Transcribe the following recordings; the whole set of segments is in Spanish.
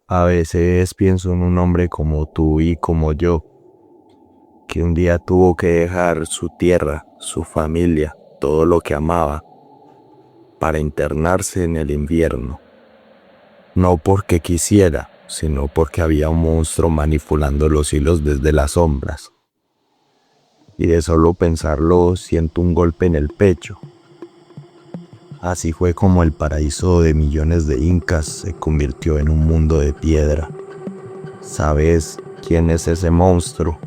A veces pienso en un hombre como tú y como yo, que un día tuvo que dejar su tierra, su familia, todo lo que amaba, para internarse en el invierno. No porque quisiera, sino porque había un monstruo manipulando los hilos desde las sombras. Y de solo pensarlo siento un golpe en el pecho. Así fue como el paraíso de millones de incas se convirtió en un mundo de piedra. ¿Sabes quién es ese monstruo?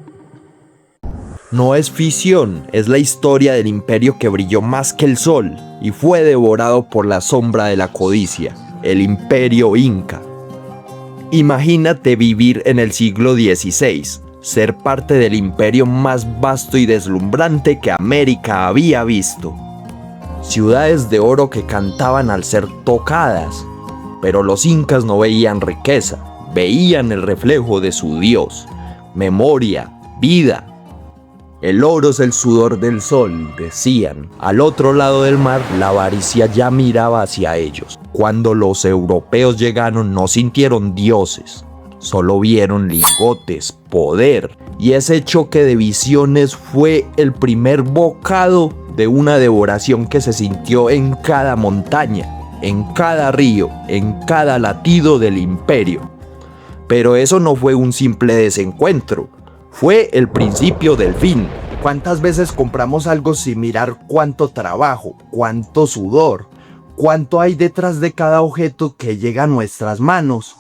No es ficción, es la historia del imperio que brilló más que el sol y fue devorado por la sombra de la codicia, el imperio inca. Imagínate vivir en el siglo XVI, ser parte del imperio más vasto y deslumbrante que América había visto. Ciudades de oro que cantaban al ser tocadas, pero los incas no veían riqueza, veían el reflejo de su dios, memoria, vida. El oro es el sudor del sol, decían. Al otro lado del mar, la avaricia ya miraba hacia ellos. Cuando los europeos llegaron, no sintieron dioses, solo vieron lingotes, poder. Y ese choque de visiones fue el primer bocado de una devoración que se sintió en cada montaña, en cada río, en cada latido del imperio. Pero eso no fue un simple desencuentro. Fue el principio del fin. ¿Cuántas veces compramos algo sin mirar cuánto trabajo, cuánto sudor, cuánto hay detrás de cada objeto que llega a nuestras manos?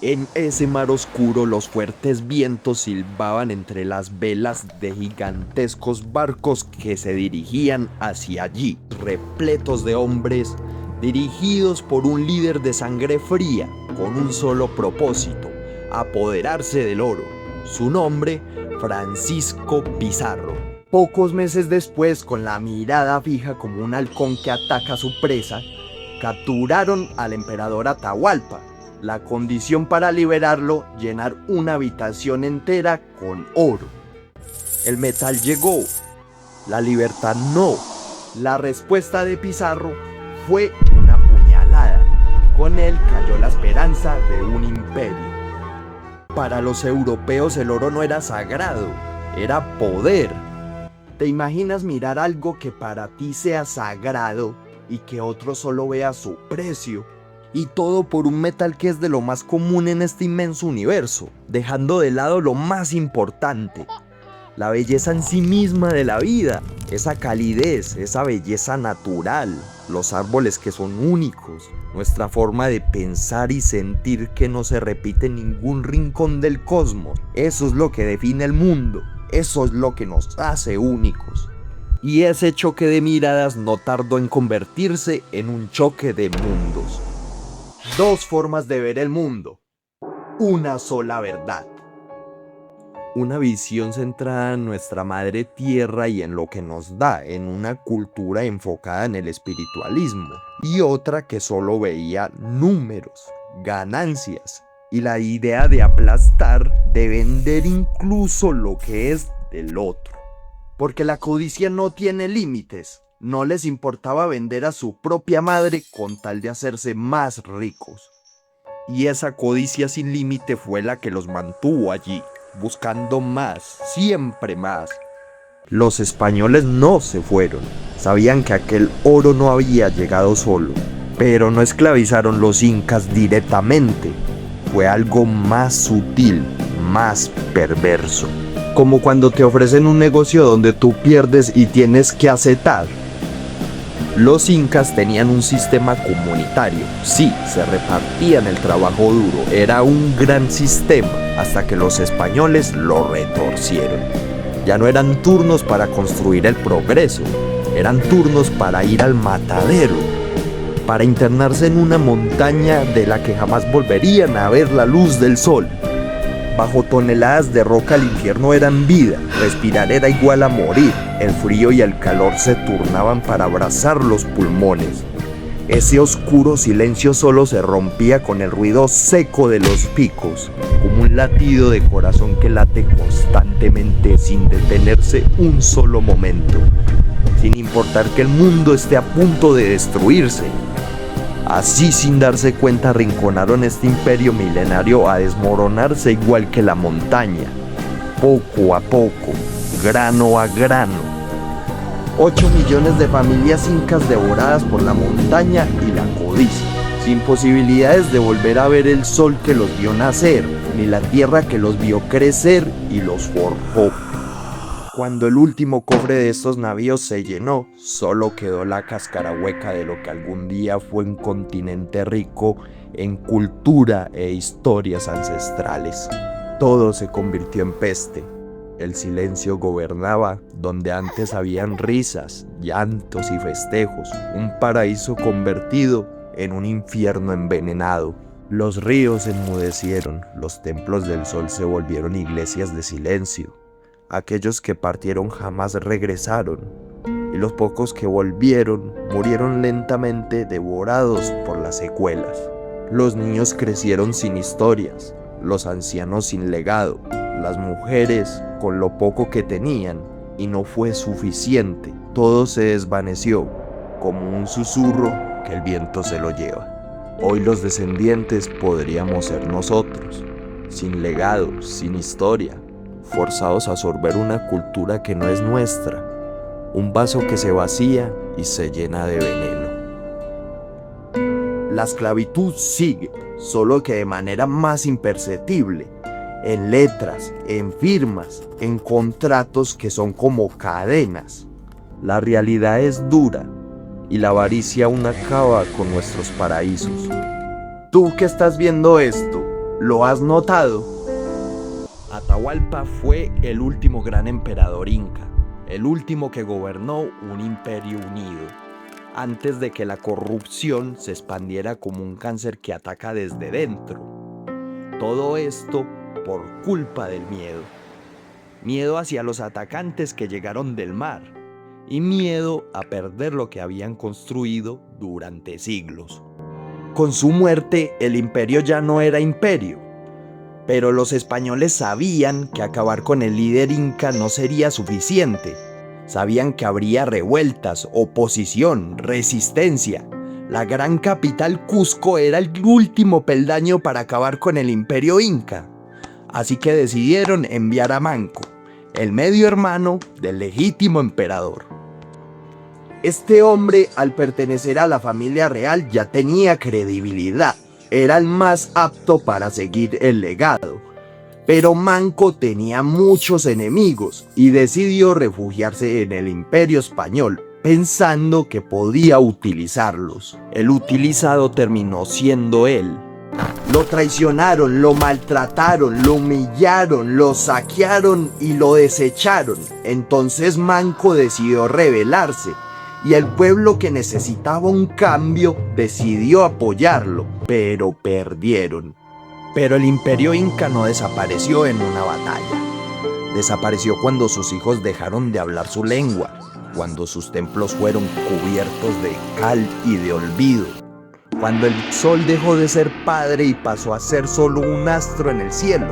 En ese mar oscuro los fuertes vientos silbaban entre las velas de gigantescos barcos que se dirigían hacia allí, repletos de hombres, dirigidos por un líder de sangre fría, con un solo propósito: apoderarse del oro. Su nombre, Francisco Pizarro. Pocos meses después, con la mirada fija como un halcón que ataca a su presa, capturaron al emperador Atahualpa. La condición para liberarlo, llenar una habitación entera con oro. El metal llegó, la libertad no. La respuesta de Pizarro fue una puñalada. Con él cayó la esperanza de un imperio. Para los europeos el oro no era sagrado, era poder. ¿Te imaginas mirar algo que para ti sea sagrado y que otro solo vea su precio? Y todo por un metal que es de lo más común en este inmenso universo, dejando de lado lo más importante: la belleza en sí misma de la vida, esa calidez, esa belleza natural, los árboles que son únicos, nuestra forma de pensar y sentir que no se repite en ningún rincón del cosmos. Eso es lo que define el mundo, eso es lo que nos hace únicos. Y ese choque de miradas no tardó en convertirse en un choque de mundos. Dos formas de ver el mundo, una sola verdad. Una visión centrada en nuestra madre tierra y en lo que nos da, en una cultura enfocada en el espiritualismo, y otra que solo veía números, ganancias y la idea de aplastar, de vender incluso lo que es del otro. Porque la codicia no tiene límites. No les importaba vender a su propia madre con tal de hacerse más ricos. Y esa codicia sin límite fue la que los mantuvo allí, buscando más, siempre más. Los españoles no se fueron, sabían que aquel oro no había llegado solo, pero no esclavizaron los incas directamente. Fue algo más sutil, más perverso. Como cuando te ofrecen un negocio donde tú pierdes y tienes que aceptar. Los incas tenían un sistema comunitario, sí, se repartían el trabajo duro, era un gran sistema, hasta que los españoles lo retorcieron. Ya no eran turnos para construir el progreso, eran turnos para ir al matadero, para internarse en una montaña de la que jamás volverían a ver la luz del sol. Bajo toneladas de roca el infierno eran vida, respirar era igual a morir, el frío y el calor se turnaban para abrazar los pulmones. Ese oscuro silencio solo se rompía con el ruido seco de los picos, como un latido de corazón que late constantemente sin detenerse un solo momento, sin importar que el mundo esté a punto de destruirse. Así, sin darse cuenta, arrinconaron este imperio milenario a desmoronarse igual que la montaña, poco a poco, grano a grano. 8 millones de familias incas devoradas por la montaña y la codicia, sin posibilidades de volver a ver el sol que los vio nacer, ni la tierra que los vio crecer y los forjó. Cuando el último cofre de estos navíos se llenó, solo quedó la cáscara hueca de lo que algún día fue un continente rico en cultura e historias ancestrales. Todo se convirtió en peste. El silencio gobernaba donde antes habían risas, llantos y festejos, un paraíso convertido en un infierno envenenado. Los ríos enmudecieron, los templos del sol se volvieron iglesias de silencio. Aquellos que partieron jamás regresaron, y los pocos que volvieron murieron lentamente devorados por las secuelas. Los niños crecieron sin historias, los ancianos sin legado, las mujeres con lo poco que tenían, y no fue suficiente. Todo se desvaneció, como un susurro que el viento se lo lleva. Hoy los descendientes podríamos ser nosotros, sin legado, sin historia, forzados a absorber una cultura que no es nuestra, un vaso que se vacía y se llena de veneno. La esclavitud sigue, solo que de manera más imperceptible, en letras, en firmas, en contratos que son como cadenas. La realidad es dura y la avaricia aún acaba con nuestros paraísos. Tú que estás viendo esto, ¿lo has notado? Atahualpa fue el último gran emperador inca, el último que gobernó un imperio unido, antes de que la corrupción se expandiera como un cáncer que ataca desde dentro. Todo esto por culpa del miedo. Miedo hacia los atacantes que llegaron del mar y miedo a perder lo que habían construido durante siglos. Con su muerte, el imperio ya no era imperio. Pero los españoles sabían que acabar con el líder inca no sería suficiente. Sabían que habría revueltas, oposición, resistencia. La gran capital Cusco era el último peldaño para acabar con el imperio inca. Así que decidieron enviar a Manco, el medio hermano del legítimo emperador. Este hombre, al pertenecer a la familia real, ya tenía credibilidad. Era el más apto para seguir el legado. Pero Manco tenía muchos enemigos y decidió refugiarse en el Imperio Español, pensando que podía utilizarlos. El utilizado terminó siendo él. Lo traicionaron, lo maltrataron, lo humillaron, lo saquearon y lo desecharon. Entonces Manco decidió rebelarse. Y el pueblo que necesitaba un cambio decidió apoyarlo, pero perdieron. Pero el imperio inca no desapareció en una batalla. Desapareció cuando sus hijos dejaron de hablar su lengua, cuando sus templos fueron cubiertos de cal y de olvido, cuando el sol dejó de ser padre y pasó a ser solo un astro en el cielo.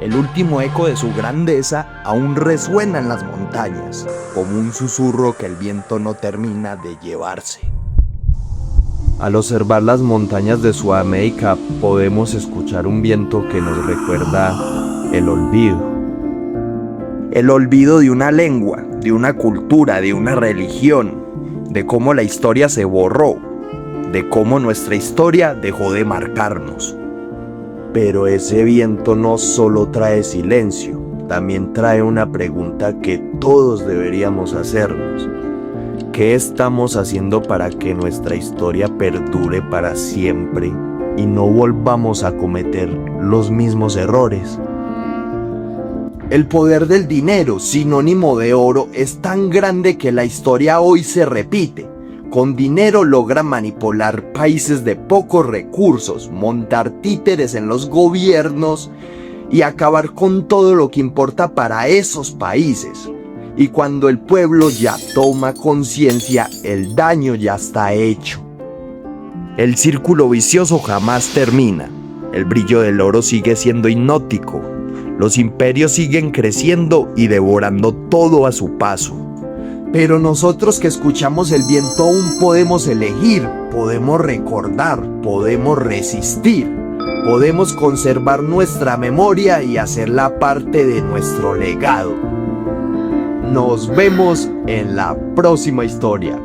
El último eco de su grandeza aún resuena en las montañas, como un susurro que el viento no termina de llevarse. Al observar las montañas de Sudamérica, podemos escuchar un viento que nos recuerda el olvido. El olvido de una lengua, de una cultura, de una religión, de cómo la historia se borró, de cómo nuestra historia dejó de marcarnos. Pero ese viento no solo trae silencio, también trae una pregunta que todos deberíamos hacernos. ¿Qué estamos haciendo para que nuestra historia perdure para siempre y no volvamos a cometer los mismos errores? El poder del dinero, sinónimo de oro, es tan grande que la historia hoy se repite. Con dinero logran manipular países de pocos recursos, montar títeres en los gobiernos y acabar con todo lo que importa para esos países. Y cuando el pueblo ya toma conciencia, el daño ya está hecho. El círculo vicioso jamás termina. El brillo del oro sigue siendo hipnótico. Los imperios siguen creciendo y devorando todo a su paso. Pero nosotros que escuchamos el viento aún podemos elegir, podemos recordar, podemos resistir, podemos conservar nuestra memoria y hacerla parte de nuestro legado. Nos vemos en la próxima historia.